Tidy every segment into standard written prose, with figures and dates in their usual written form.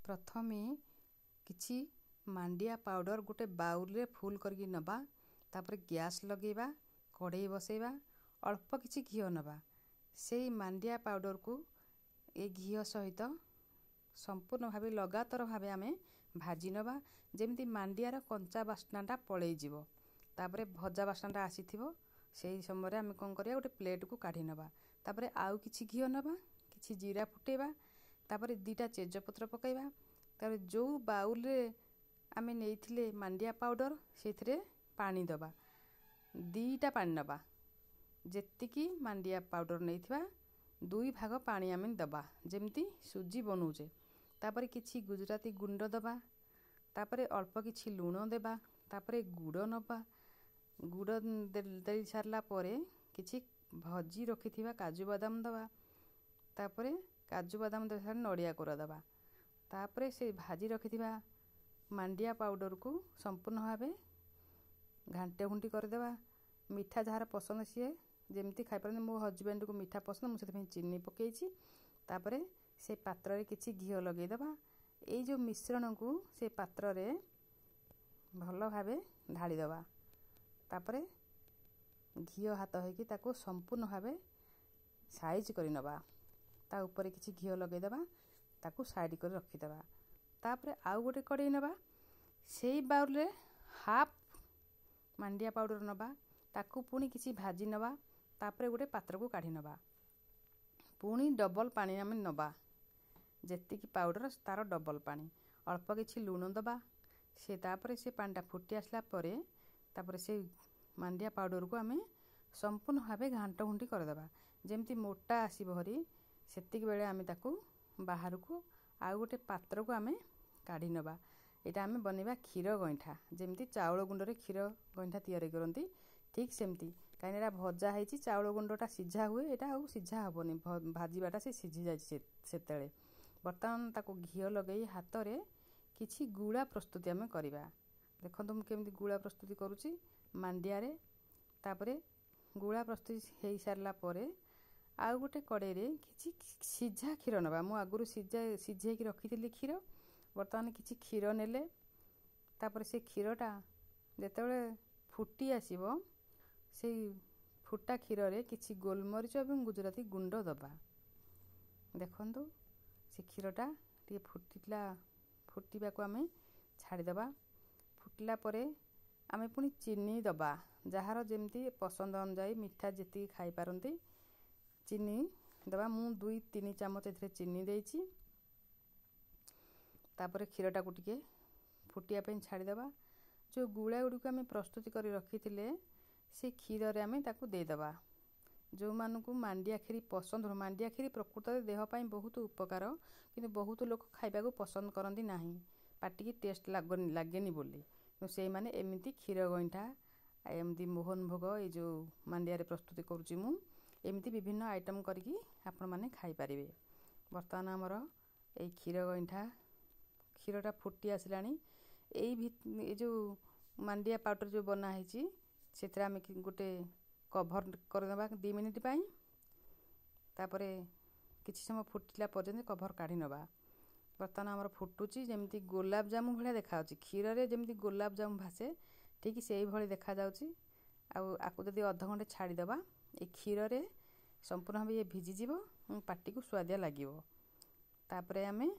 प्रथमे किछि मांडिया पाउडर गोटे बाउल रे फुल करके नबा। तापर गैस लगेबा, कढ़ई बसेबा, अल्प किछि घिओ नबा। से मांडिया पाउडर को ए घिओ सहित संपूर्ण भावे लगातार भावे आमे भाजी नबा, जेमती मांडियार कंचा बास्नाटा पलई जीवो। तापरे भजा बास्नाटा आसीथिबो, सेही समय रे आमे कोन करिया गोटे प्लेट को काढी नबा। तापरे आउ किछि घिओ नबा, किछि जीरा फुटेबा, तापरे दीटा तेजपत्र पकाइबा। तापरे जो बाउल रे आमे नेइथिले मांडिया पाउडर सेथिरे पानी दबा, दीटा पानी नबा। जेतिकी मांडिया पाउडर नेइथिबा 2 भाग पानी आमे दबा, जेमती सुजी बनौजे। तापरे किछि गुजराती गुंड दबा, तापरे अल्प किछि लूण देबा, तापरे गुड़ नबा। गुड़ दे सारला परे किछि भजी रखिथिबा काजू बादाम दबा। तापरे काजू बादाम दे सार नड़िया कोरा दबा। तापरे से भाजी रखिथिबा मांडिया पाउडर को संपूर्ण भावे घांटे घुंटी कर देबा। मीठा जहार पसंद सीए जेमती खाइ परन, मो हजबैंड को मीठा पसंद, मु सेते चीनी पकेइछि। तापरे से पात्र रे किछि घिओ लगेइ दबा। ए जो मिश्रण को से पात्र रे भलो भावे ढाली दबा। तापरे घिओ हाथ होइकी ताको संपूर्ण भावे साइज करि नबा। ता ऊपर किछि घिओ लगेइ दबा, ताको साइड कर रखि दबा। तापरे आउ गोटे कढ़ई नबा, सेई बाउल रे हाफ मांडिया पाउडर नबा, ताको पुणी किछि भाजी नबा। तापरे गोटे पात्र को काढी नबा। पुणी डबल पानी आमे नबा, जेतिकी पाउडर तार डबल पानी, अल्प किछि लूण दबा। से तापरे से पानीटा फुटी आसला परे तापरे से मांडिया पाउडर को आमे संपूर्ण भावे घांट घुंटी कर दबा, जेमती मोटा आसीबो हरी। सेतिक बेले आमे ताको बाहर को आउ गोटे पात्र को आमे काढी नबा। एटा आमे बनेबा क्षीर गइंठा, जेमती चाउल गुंड रे क्षीर गइंठा तयारी करंती, ठीक सेमती। काइने एटा भजा हैछि, चाउल गुंडटा सिझा हुए, एटा आउ सिझा हबोनी, भाजीबाटा से सिझी जाइछि सेतेळे। वर्तमान ताको घिओ लगेई हाथ रे किछि गुड़ा प्रस्तुति आमे करिबा। देखंतु मु केमती गुड़ा प्रस्तुति करूछि मांडिया रे। तापरे गुड़ा प्रस्तुति हेइ सारला परे आउ गोटे कड़े रे किछि सिझा क्षीर नबा। मु आगुरु सिझे कि रखिथिली क्षीर, वर्तमान किछि क्षीर नेले। तापरे से क्षीरटा जेतेबेले फुटी आसीबो, सेई फुटा क्षीर रे किछि गोलमरिच एवं गुजराती गुंड दबा। देखंतु से क्षीरटा टिके फुटिबा को आमे छाड़ी दबा। फुटला परे आमे पुणी चीनी दबा, जहार जेमती पसंद अनुसार मीठा जेती खाइ पारंती चीनी दबा। मु 2-3 चामच एथिरे चीनी देइछि। तापरे क्षीरटा को टिके फुटिया पे छाड़ी दबा। जो गुड़ा गुडी को आमे प्रस्तुति करी रखिथिले से क्षीर रे आमे ताको दे दबा। जो मानकु मांडिया खीरी पसंद हो, मांडिया खीरी प्रकृत देह पाई बहुत उपकार, किंतु बहुत लोक खाइबा को पसंद करंती नाही, पाटी की टेस्ट लागेनी बोली। से माने एमिति क्षीर गइंठा, एमिति मोहन भोग, ए जो मांडिया रे प्रस्तुति करूची मु, एमिति विभिन्न आइटम करके आपण माने खाइ पारिबे। वर्तमान हमर ए क्षीर गइंठा क्षीरटा फुटी आसलानी। ए जो मांडिया पाउडर जो बना हैची सेतरा आमे गोटे कभर कर देबा 2 मिनिट पाई। तापरे किछि समय फुटिला पर्यंत कभर काढी नबा। वर्तमान हमर फुटुची जेमती गोलाप जामुन भलिया देखा होची, क्षीर रे जेमती गोलाप जामुन भासे ठीक सेही भली देखा जाउची। आकु जदि आधा घंटे छाड़ी दबा, ए क्षीर रे संपूर्ण भावे भिजी जीवो, पाटी को स्वादिया लागिवो। तापरे आमे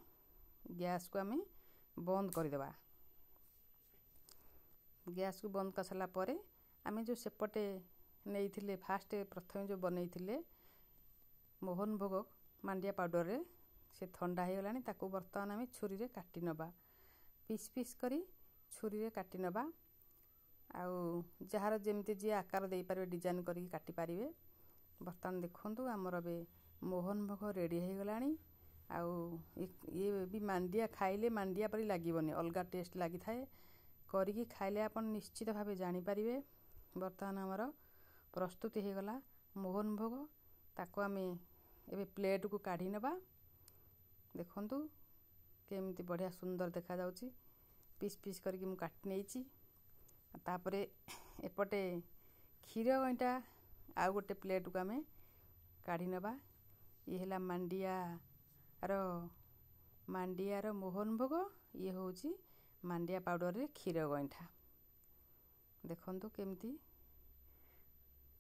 गैस को आमे बंद कर देबा। गैस को बंद कर सारला परे आमे जो सेपटे नेइथिले फास्ट प्रथम जो बनैथिले मोहन भोग मांडिया पाउडर रे, से ठंडा हे गलानी। ताको वर्तमान आमे छुरी रे काटी नबा, पीस पीस करी छुरी रे काटी नबा। आउ जहार जेमती जे आकार देई पारे डिजाइन करी काटी पारिबे। वर्तमान देखंतु हमर बे मोहन भोग रेडी हे गलानी। आउ ये भी मांडिया खाइले मांडिया परी लागिबोनी, अलगा टेस्ट लागि थाए। करिकी खाइले आपण निश्चित भावे जानि पारिबे। वर्तमान हमर प्रस्तुति हे गला मोहन भोग। ताको आमे एबे प्लेट को काढी नबा। देखंतु केमती बढ़िया सुंदर देखा जाउची, पीस पीस करके मु काटी नेइची। तापरे एपटे क्षीर गइंटा आउ गोटे प्लेट को आमे काढी नबा। ये हेला मांडिया रो ମାଣ୍ଡିଆର ମୋହନ ଭୋଗ, ଇଏ ହେଉଛି ମାଣ୍ଡିଆ ପାଉଡ଼ରରେ କ୍ଷୀର ଗଇଁଠା। ଦେଖନ୍ତୁ କେମିତି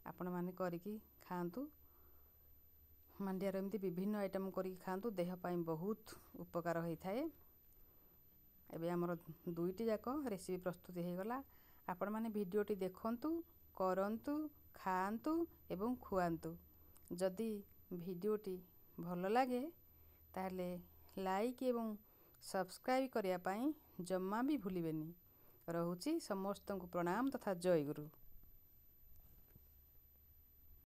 ଆପଣମାନେ କରିକି ଖାଆନ୍ତୁ। ମାଣ୍ଡିଆର ଏମିତି ବିଭିନ୍ନ ଆଇଟମ୍ କରିକି ଖାଆନ୍ତୁ, ଦେହ ପାଇଁ ବହୁତ ଉପକାର ହୋଇଥାଏ। ଏବେ ଆମର ଦୁଇଟି ଯାକ ରେସିପି ପ୍ରସ୍ତୁତି ହୋଇଗଲା। ଆପଣମାନେ ଭିଡ଼ିଓଟି ଦେଖନ୍ତୁ, କରନ୍ତୁ, ଖାଆନ୍ତୁ ଏବଂ ଖୁଆନ୍ତୁ। ଯଦି ଭିଡ଼ିଓଟି ଭଲ ଲାଗେ ତାହେଲେ ଲାଇକ୍ ଏବଂ ସବସ୍କ୍ରାଇବ୍ କରିବା ପାଇଁ ଜମା ବି ଭୁଲିବେନି। ରହୁଛି ସମସ୍ତଙ୍କୁ ପ୍ରଣାମ ତଥା ଜୟ ଗୁରୁ।